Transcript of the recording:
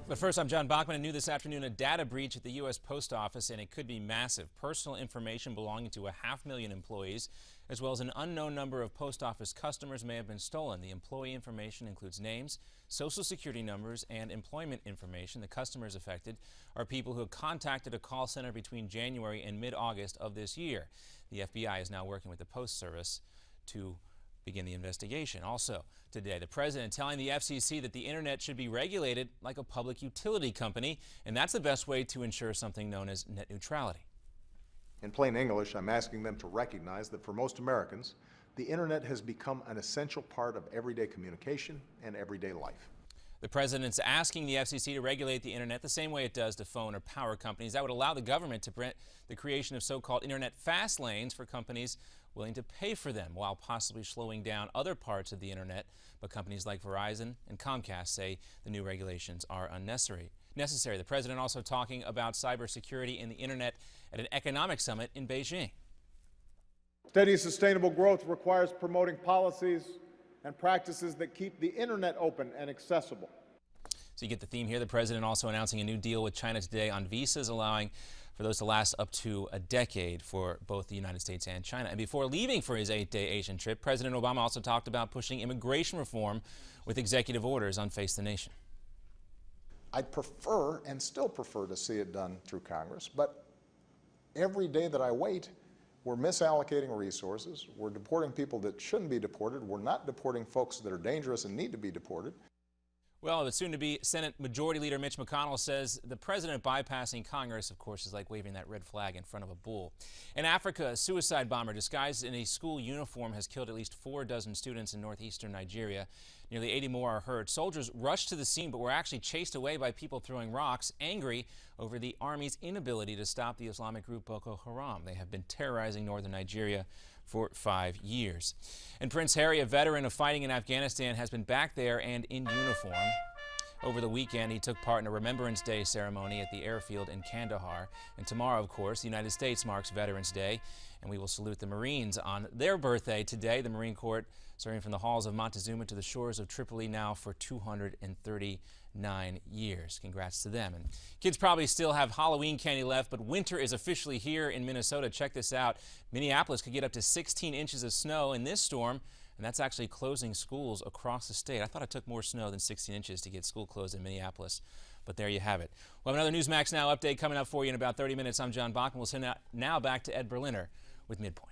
But first, I'm John Bachman, and new this afternoon, a data breach at the U.S. Post Office, and it could be massive. Personal information belonging to 500,000 employees, as well as an unknown number of post office customers, may have been stolen. The employee information includes names, social security numbers, and employment information. The customers affected are people who have contacted a call center between January and mid-August of this year. The FBI is now working with the Post Service to begin the investigation. Also today, the president telling the FCC that the internet should be regulated like a public utility company, and that's the best way to ensure something known as net neutrality. In plain English, I'm asking them to recognize that for most Americans, the internet has become an essential part of everyday communication and everyday life. The president's asking the FCC to regulate the internet the same way it does to phone or power companies. That would allow the government to prevent the creation of so-called internet fast lanes for companies willing to pay for them, while possibly slowing down other parts of the internet. But companies like Verizon and Comcast say the new regulations are unnecessary. The president also talking about cybersecurity and the internet at an economic summit in Beijing. Steady, sustainable growth requires promoting policies and practices that keep the internet open and accessible. So you get the theme here. The president also announcing a new deal with China today on visas, allowing for those to last up to a decade for both the United States and China. And before leaving for his 8-day Asian trip, President Obama also talked about pushing immigration reform with executive orders on Face the Nation. I'd prefer and still prefer to see it done through Congress, but every day that I wait, we're misallocating resources, we're deporting people that shouldn't be deported, we're not deporting folks that are dangerous and need to be deported. Well, the soon-to-be Senate Majority Leader Mitch McConnell says the president bypassing Congress, of course, is like waving that red flag in front of a bull. In Africa, a suicide bomber disguised in a school uniform has killed at least 4 dozen students in northeastern Nigeria. Nearly 80 more are hurt. Soldiers rushed to the scene but were actually chased away by people throwing rocks, angry over the army's inability to stop the Islamic group Boko Haram. They have been terrorizing northern Nigeria for 5 years. And Prince Harry, a veteran of fighting in Afghanistan, has been back there and in uniform. Over the weekend, he took part in a Remembrance Day ceremony at the airfield in Kandahar. And tomorrow, of course, the United States marks Veterans Day, and we will salute the Marines on their birthday today. The Marine Corps serving from the halls of Montezuma to the shores of Tripoli now for 239 years. Congrats to them. And kids probably still have Halloween candy left, but winter is officially here in Minnesota. Check this out. Minneapolis could get up to 16 inches of snow in this storm, and that's actually closing schools across the state. I thought it took more snow than 16 inches to get school closed in Minneapolis, but there you have it. We'll have another Newsmax Now update coming up for you in about 30 minutes. I'm John Bachman. We'll send out now back to Ed Berliner with Midpoint.